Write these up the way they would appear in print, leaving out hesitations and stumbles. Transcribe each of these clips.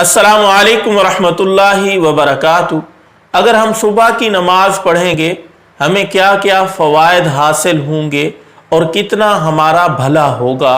अस्सलामु अलैकुम वरहमतुल्लाहि वबरकातुहू। अगर हम सुबह की नमाज पढ़ेंगे हमें क्या क्या फ़वाइद हासिल होंगे और कितना हमारा भला होगा,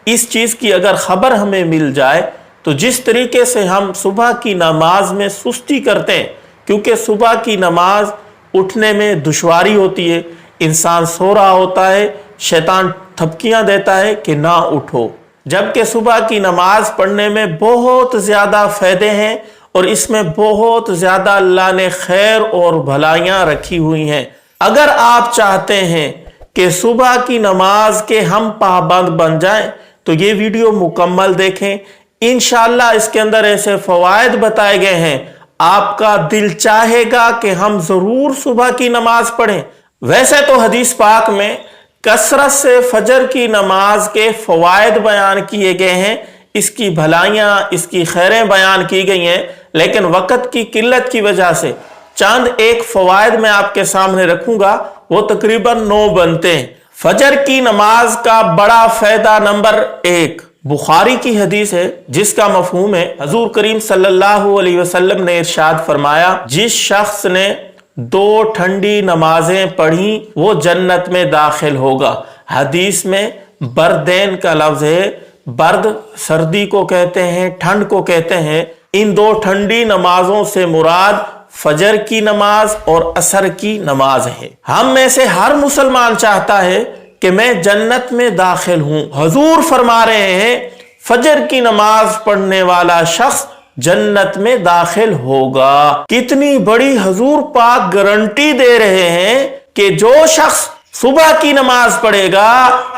इस चीज़ की अगर ख़बर हमें मिल जाए तो जिस तरीके से हम सुबह की नमाज में सुस्ती करते हैं, क्योंकि सुबह की नमाज उठने में दुश्वारी होती है, इंसान सो रहा होता है, शैतान थपकियाँ देता है कि ना उठो, जबकि सुबह की नमाज पढ़ने में बहुत ज़्यादा फ़ायदे हैं और इसमें बहुत ज़्यादा अल्लाह ने खैर और भलाइयाँ रखी हुई हैं। अगर आप चाहते हैं कि सुबह की नमाज के हम पाबंद बन जाएं तो ये वीडियो मुकम्मल देखें। इंशाअल्लाह इसके अंदर ऐसे फ़वाइद बताए गए हैं, आपका दिल चाहेगा कि हम ज़रूर सुबह की नमाज पढ़ें। वैसे तो हदीस पाक में कसरत से फजर की नमाज के फ़वाइद बयान किए गए हैं, इसकी भलाइयाँ, इसकी खैरें बयान की गई हैं, लेकिन वक़्त की किल्लत की वजह से चंद एक फ़वाइद मैं आपके सामने रखूंगा, वो तकरीबन 9 बनते हैं। फजर की नमाज का बड़ा फ़ायदा नंबर 1 बुखारी की हदीस है, जिसका मफ़हूम है हजूर करीम सल्लल्लाहु अलैहि वसल्लम ने इरशाद फरमाया, जिस शख्स ने 2 ठंडी नमाजें पढ़ी वो जन्नत में दाखिल होगा। हदीस में बरदैन का लफ्ज है, बर्द सर्दी को कहते हैं, ठंड को कहते हैं। इन 2 ठंडी नमाजों से मुराद फजर की नमाज और असर की नमाज है। हम में से हर मुसलमान चाहता है कि मैं जन्नत में दाखिल हूं। हुजूर फरमा रहे हैं फजर की नमाज पढ़ने वाला शख्स जन्नत में दाखिल होगा। कितनी बड़ी हुजूर पाक गारंटी दे रहे हैं कि जो शख्स सुबह की नमाज पढ़ेगा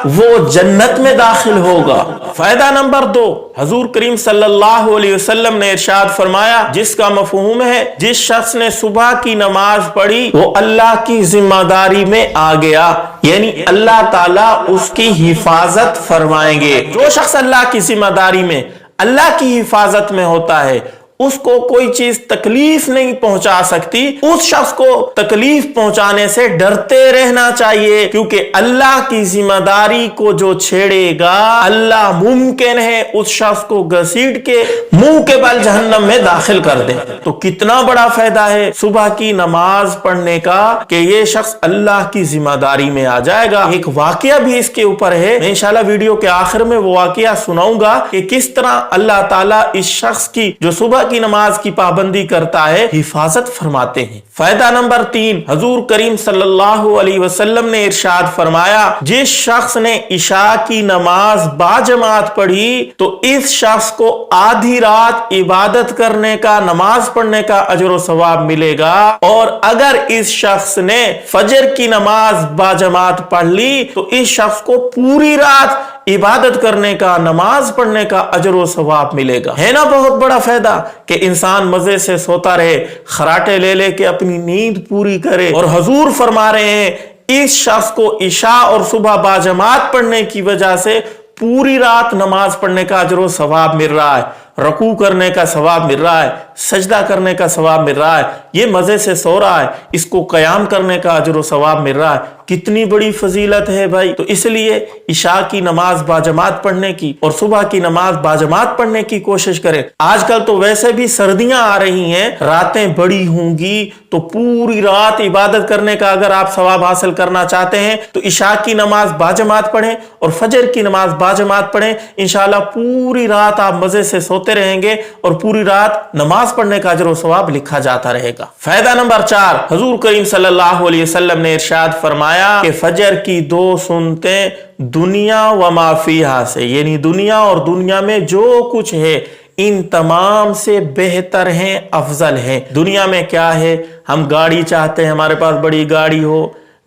वो जन्नत में दाखिल होगा। फायदा नंबर 2 हजूर करीम सल्लल्लाहु अलैहि वसल्लम ने इरशाद फरमाया, जिसका मफहूम है जिस शख्स ने सुबह की नमाज पढ़ी वो अल्लाह की जिम्मेदारी में आ गया, यानी अल्लाह ताला उसकी हिफाजत फरमाएंगे। जो शख्स अल्लाह की जिम्मेदारी में, अल्लाह की हिफाजत में होता है, उसको कोई चीज तकलीफ नहीं पहुंचा सकती। उस शख्स को तकलीफ पहुंचाने से डरते रहना चाहिए, क्योंकि अल्लाह की जिम्मेदारी को जो छेड़ेगा अल्लाह मुमकिन है उस शख्स को घसीट के मुंह के बल जहन्नम में दाखिल कर दे। तो कितना बड़ा फायदा है सुबह की नमाज पढ़ने का कि ये शख्स अल्लाह की जिम्मेदारी में आ जाएगा। एक वाकया भी इसके ऊपर है, मैं इंशाल्लाह वीडियो के आखिर में वो वाकया सुनाऊंगा कि किस तरह अल्लाह ताला इस शख्स की जो सुबह की नमाज की पाबंदी करता है हिफाजत फरमाते हैं। फायदा नंबर 3 हजूर करीम सल्लल्लाहु अलैहि वसल्लम ने इरशाद फरमाया, जिस शख्स ने इशा की नमाज बाजमात पढ़ी तो इस शख्स को आधी रात इबादत करने का, नमाज पढ़ने का अजर व सवाब मिलेगा। और अगर इस शख्स ने फजर की नमाज बाजमात पढ़ ली तो इस शख्स को पूरी रात इबादत करने का, नमाज पढ़ने का अजर व सवाब मिलेगा। है ना बहुत बड़ा फायदा कि इंसान मजे से सोता रहे, खराटे ले लेके अपनी नींद पूरी करे। और हुजूर फरमा रहे हैं इस शख्स को इशा और सुबह बाजमात पढ़ने की वजह से पूरी रात नमाज पढ़ने का अजर व सवाब मिल रहा है, रकू करने का सवाब मिल रहा है, सजदा करने का सवाब मिल रहा है, ये मजे से सो रहा है, इसको कयाम करने का अजर व सवाब मिल रहा है। कितनी बड़ी फजीलत है भाई। तो इसलिए इशा की नमाज बाजमात पढ़ने की और सुबह की नमाज बाजमात पढ़ने की कोशिश करें। आजकल तो वैसे भी सर्दियां आ रही हैं, रातें बड़ी होंगी, तो पूरी रात इबादत करने का अगर आप सवाब हासिल करना चाहते हैं तो इशा की नमाज बाजमात पढ़ें और फजर की नमाज बाजमात पढ़ें। इंशाल्लाह पूरी रात आप मजे से सोते रहेंगे और पूरी रात नमाज पढ़ने का अजर व सवाब लिखा जाता रहेगा। फायदा नंबर 4 हजूर करीम सल्लल्लाहु अलैहि वसल्लम ने इरशाद फरमाया कि फजर की 2 सुन्नतें दुनिया व माफिया से, यानी दुनिया और दुनिया में जो कुछ है इन तमाम से बेहतर हैं, अफजल हैं। दुनिया में क्या है, हम गाड़ी चाहते हैं, हमारे पास बड़ी गाड़ी हो,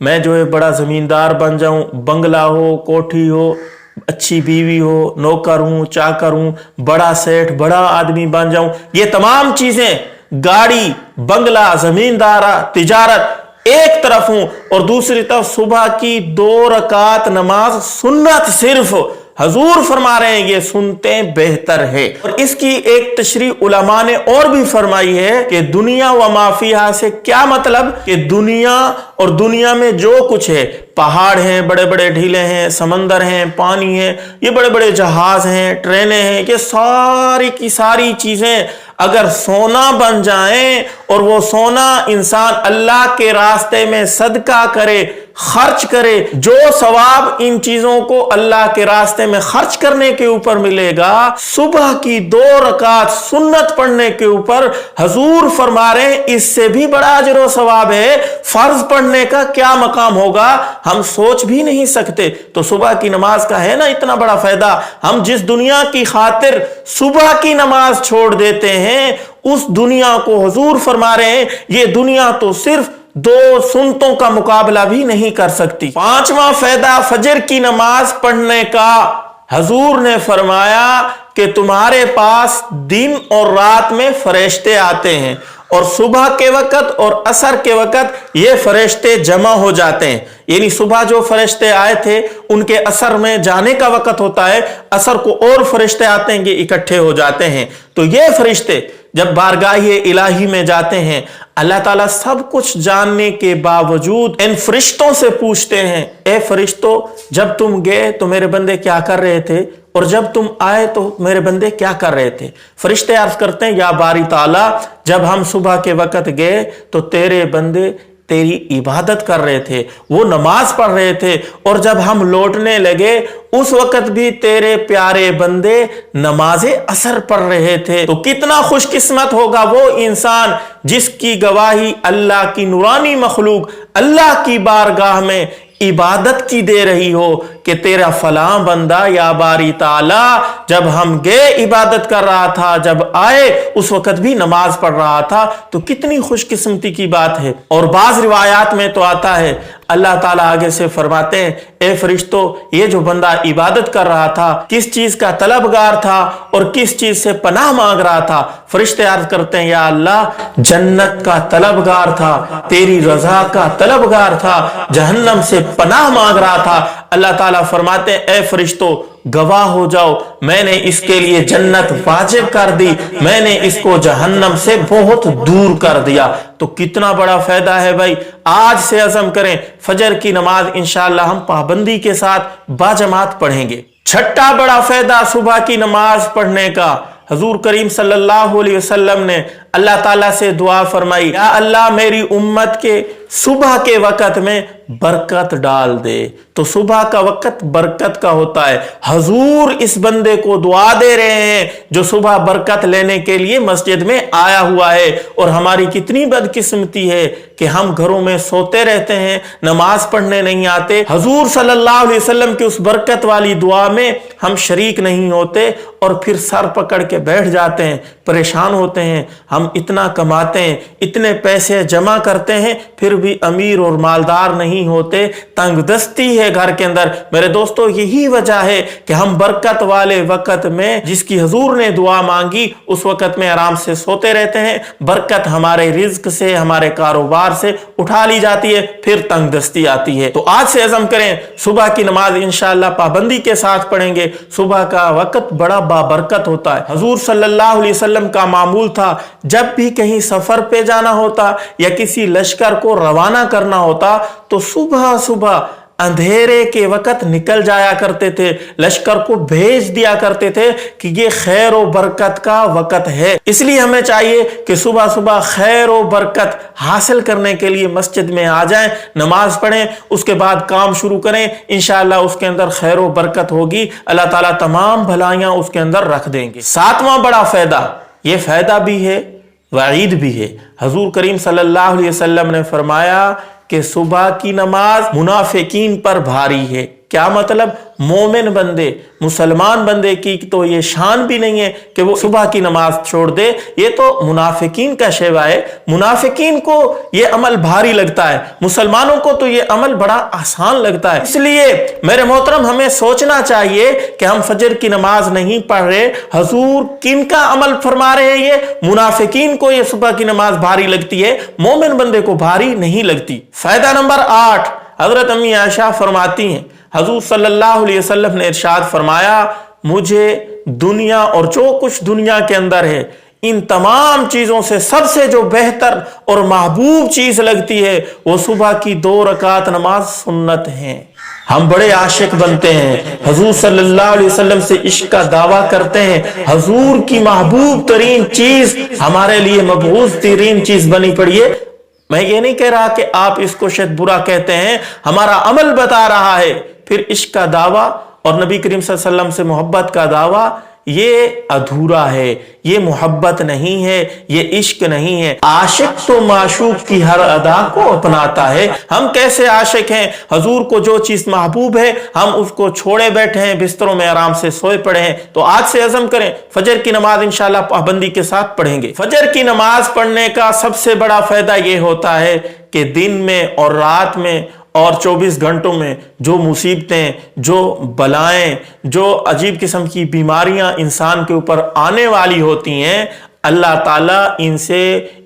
मैं जो है बड़ा जमींदार बन जाऊं, बंगला हो, कोठी हो, अच्छी बीवी हो, नौकर हूं, चाकर हूं, बड़ा सेठ, बड़ा आदमी बन जाऊं। ये तमाम चीजें, गाड़ी, बंगला, जमींदारा, तिजारत, एक तरफ हूं और दूसरी तरफ सुबह की 2 रकात नमाज सुन्नत सिर्फ, हजूर फरमा रहे हैं ये सुनते बेहतर है। और इसकी एक तशरीह उलमा ने और भी फरमाई है कि दुनिया व माफिया से क्या मतलब, कि दुनिया और दुनिया में जो कुछ है, पहाड़ हैं, बड़े बड़े ढीले हैं, समंदर हैं, पानी है, ये बड़े बड़े जहाज हैं, ट्रेनें हैं, ये सारी की सारी चीजें अगर सोना बन जाएं और वो सोना इंसान अल्लाह के रास्ते में सदका करे, खर्च करे, जो सवाब इन चीजों को अल्लाह के रास्ते में खर्च करने के ऊपर मिलेगा, सुबह की 2 रकात सुन्नत पढ़ने के ऊपर हजूर फरमा रहे हैं इससे भी बड़ा अजर व सवाब है। फर्ज पढ़ने का क्या मकाम होगा हम सोच भी नहीं सकते। तो सुबह की नमाज का है ना इतना बड़ा फायदा। हम जिस दुनिया की खातिर सुबह की नमाज छोड़ देते हैं, उस दुनिया को हुजूर फरमा रहे हैं ये दुनिया तो सिर्फ 2 सुन्नतों का मुकाबला भी नहीं कर सकती। 5वां फायदा फजर की नमाज पढ़ने का, हजूर ने फरमाया कि तुम्हारे पास दिन और रात में फरिश्ते आते हैं और सुबह के वक़्त और असर के वक़्त ये फरिश्ते जमा हो जाते हैं। यानी सुबह जो फरिश्ते आए थे उनके असर में जाने का वक़्त होता है, असर को और फरिश्ते आते हैं, ये इकट्ठे हो जाते हैं। तो ये फरिश्ते जब बारगाह इलाही में जाते हैं, अल्लाह ताला सब कुछ जानने के बावजूद इन फरिश्तों से पूछते हैं, ए फरिश्तों जब तुम गए तो मेरे बंदे क्या कर रहे थे, और जब तुम आए तो मेरे बंदे क्या कर रहे थे। फरिश्ते अर्ज करते हैं या बारी ताला जब हम सुबह के वक़्त गए तो तेरे बंदे तेरी इबादत कर रहे थे, वो नमाज पढ़ रहे थे, और जब हम लौटने लगे उस वक़्त भी तेरे प्यारे बंदे नमाजे असर पढ़ रहे थे। तो कितना खुशकिस्मत होगा वो इंसान जिसकी गवाही अल्लाह की नूरानी मखलूक अल्लाह की बारगाह में इबादत की दे रही हो कि तेरा फलां बंदा या बारी ताला जब हम गए इबादत कर रहा था, जब आए उस वक़्त भी नमाज पढ़ रहा था। तो कितनी खुशकिस्मती की बात है। और बाज रिवायात में तो आता है अल्लाह ताला आगे से फरमाते हैं, ए फरिश्तों ये जो बंदा इबादत कर रहा था किस चीज का तलबगार था और किस चीज से पनाह मांग रहा था। फरिश्ते अर्ज करते हैं या अल्लाह जन्नत का तलबगार था, तेरी रजा का तलबगार था, जहन्नम से पनाह मांग रहा था। अल्लाह ताला फरमाते हैं ए फरिश्तों गवाह हो जाओ, मैंने इसके लिए जन्नत वाजिब कर दी, मैंने इसको जहन्नम से बहुत दूर कर दिया। तो कितना बड़ा फायदा है भाई। आज से अज़म करें फजर की नमाज इंशाअल्लाह हम पाबंदी के साथ बाजमात पढ़ेंगे। 6ठा बड़ा फायदा सुबह की नमाज पढ़ने का, हजूर करीम सल्लल्लाहु अलैहि वसल्लम ने अल्लाह ताला से दुआ फरमाई, या अल्लाह मेरी उम्मत के सुबह के वक़्त में बरकत डाल दे। तो सुबह का वक़्त बरकत का होता है। हजूर इस बंदे को दुआ दे रहे हैं जो सुबह बरकत लेने के लिए मस्जिद में आया हुआ है। और हमारी कितनी बदकिस्मती है कि हम घरों में सोते रहते हैं, नमाज पढ़ने नहीं आते, हजूर सल्लल्लाहु अलैहि वसल्लम की उस बरकत वाली दुआ में हम शरीक नहीं होते और फिर सर पकड़ के बैठ जाते हैं, परेशान होते हैं। हम इतना कमाते हैं, इतने पैसे जमा करते हैं, फिर भी अमीर और मालदार नहीं होते, तंगदस्ती है घर के अंदर। मेरे दोस्तों यही वजह है कि हम बरकत वाले वक़्त में जिसकी हजूर ने दुआ मांगी उस वक़्त में आराम से सोते रहते हैं, बरकत हमारे रिज्क से हमारे कारोबार से उठा ली जाती है, फिर तंगदस्ती आती है। तो आज से अज़म करें सुबह की नमाज इंशाअल्लाह पाबंदी के साथ पढ़ेंगे। सुबह का वक़्त बड़ा बाबरकत होता है। हजूर सल्लल्लाहु अलैहि वसल्लम का मामूल था जब भी कहीं सफर पे जाना होता या किसी लश्कर को रवाना करना होता तो सुबह सुबह अंधेरे के वक़्त निकल जाया करते थे, लश्कर को भेज दिया करते थे कि ये खैर और बरकत का वक़्त है। इसलिए हमें चाहिए कि सुबह सुबह खैर और बरकत हासिल करने के लिए मस्जिद में आ जाएं, नमाज पढ़ें, उसके बाद काम शुरू करें। इंशाअल्लाह उसके अंदर खैर और बरकत होगी, अल्लाह ताला तमाम भलाइयां उसके अंदर रख देंगे। 7वां बड़ा फायदा, ये फायदा भी है वईद भी है। हजूर करीम सल्लल्लाहु अलैहि वसल्लम ने फरमाया कि सुबह की नमाज मुनाफिकीन पर भारी है। क्या मतलब? मोमिन बंदे, मुसलमान बंदे की तो ये शान भी नहीं है कि वो सुबह की नमाज छोड़ दे। ये तो मुनाफिकीन का शेवा है। मुनाफिकीन को ये अमल भारी लगता है, मुसलमानों को तो ये अमल बड़ा आसान लगता है। इसलिए मेरे मोहतरम, हमें सोचना चाहिए कि हम फजर की नमाज नहीं पढ़ रहे, हुजूर किन का अमल फरमा रहे हैं? ये मुनाफिकीन को ये सुबह की नमाज भारी लगती है, मोमिन बंदे को भारी नहीं लगती। फायदा नंबर 8, हजरत अम्मी आयशा फरमाती हैं, हुजूर सल्लल्लाहु अलैहि वसल्लम ने इरशाद फरमाया, मुझे दुनिया और जो कुछ दुनिया के अंदर है, इन तमाम चीजों से सबसे जो बेहतर और महबूब चीज लगती है वो सुबह की 2 रकात नमाज सुन्नत है। हम बड़े आशिक बनते हैं, हुजूर सल्लल्लाहु अलैहि वसल्लम से इश्क का दावा करते हैं, हुजूर की महबूब तरीन चीज हमारे लिए मबूस तरीन चीज बनी पड़ी है। मैं ये नहीं कह रहा कि आप इसको शायद बुरा कहते हैं, हमारा अमल बता रहा है। फिर इश्क का दावा और नबी करीम सल्लल्लाहु अलैहि वसल्लम से मोहब्बत का दावा, ये अधूरा है, ये मोहब्बत नहीं है, ये इश्क नहीं है। आशिक तो माशूक की हर अदा को अपनाता है। हम कैसे आशिक हैं? हुजूर को जो चीज महबूब है हम उसको छोड़े बैठे हैं, बिस्तरों में आराम से सोए पड़े हैं। तो आज से अज़म करें, फजर की नमाज इंशाअल्लाह पाबंदी के साथ पढ़ेंगे। फजर की नमाज पढ़ने का सबसे बड़ा फायदा ये होता है कि दिन में और रात में और 24 घंटों में जो मुसीबतें, जो बलाएं, जो अजीब किस्म की बीमारियां इंसान के ऊपर आने वाली होती हैं, अल्लाह ताला इनसे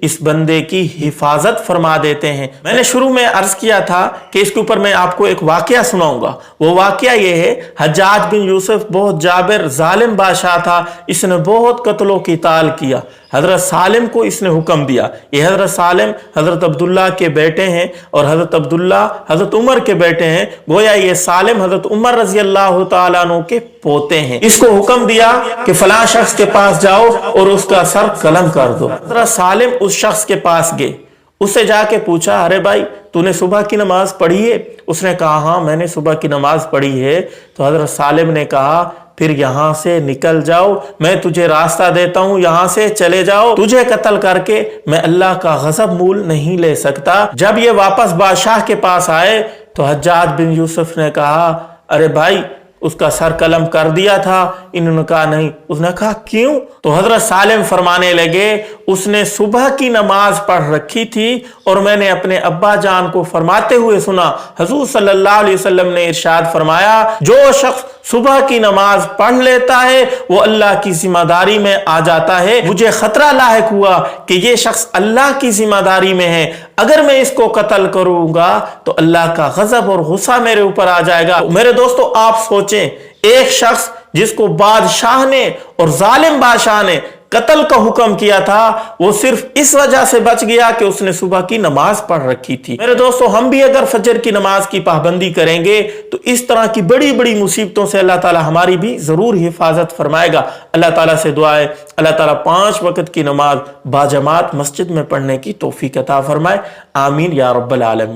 इस बंदे की हिफाजत फरमा देते हैं। मैंने शुरू में अर्ज किया था कि इसके ऊपर मैं आपको एक वाकया सुनाऊंगा। वो वाकया ये है, हज्जाज बिन यूसुफ बहुत जाबिर जालिम बादशाह था, इसने बहुत कत्लो कीताल किया। हजरत सालिम को इसने हुक्म दिया। ये हजरत सालिम हजरत अब्दुल्ला के बेटे हैं और हजरत अब्दुल्ला हजरत उमर के बेटे हैं। गोया ये सालिम हजरत उमर रजी अल्लाह तआला अन्हु के पोते हैं। इसको हुक्म दिया कि फलां शख्स के पास जाओ और उसका सर कलम कर दो। हजरत सालिम उस शख्स के पास गए, उससे जाके पूछा, अरे भाई तूने सुबह की नमाज पढ़ी है? उसने कहा, हाँ मैंने सुबह की नमाज पढ़ी है। तो हजरत सालिम ने कहा, फिर यहां से निकल जाओ, मैं तुझे रास्ता देता हूं, यहां से चले जाओ, तुझे कत्ल करके मैं अल्लाह का गजब मूल नहीं ले सकता। जब ये वापस बादशाह के पास आए तो हज्जाज बिन यूसुफ ने कहा, अरे भाई उसका सर कलम कर दिया था। इन्होंने कहा नहीं। उसने कहा क्यों? तो हजरत सालिम फरमाने लगे, उसने सुबह की नमाज पढ़ रखी थी और मैंने अपने अब्बा जान को फरमाते हुए सुना, हुजूर सल्लल्लाहु अलैहि वसल्लम ने इरशाद फरमाया, जो शख्स सुबह की नमाज पढ़ लेता है वो अल्लाह की जिम्मेदारी में आ जाता है। मुझे खतरा लायक हुआ कि ये शख्स अल्लाह की जिम्मेदारी में है, अगर मैं इसको कत्ल करूंगा तो अल्लाह का गजब और गुस्सा मेरे ऊपर आ जाएगा। मेरे दोस्तों, आप सोचें, एक शख्स जिसको बादशाह ने और जालिम बादशाह ने कत्ल का हुक्म किया था, वो सिर्फ इस वजह से बच गया कि उसने सुबह की नमाज पढ़ रखी थी। मेरे दोस्तों, हम भी अगर फजर की नमाज की पाबंदी करेंगे तो इस तरह की बड़ी बड़ी मुसीबतों से अल्लाह ताला हमारी भी जरूर हिफाजत फरमाएगा। अल्लाह ताला से दुआ है, अल्लाह ताला 5 वक्त की नमाज बाजमात मस्जिद में पढ़ने की तौफीक अता फरमाए। आमीन या रब्बल आलमीन।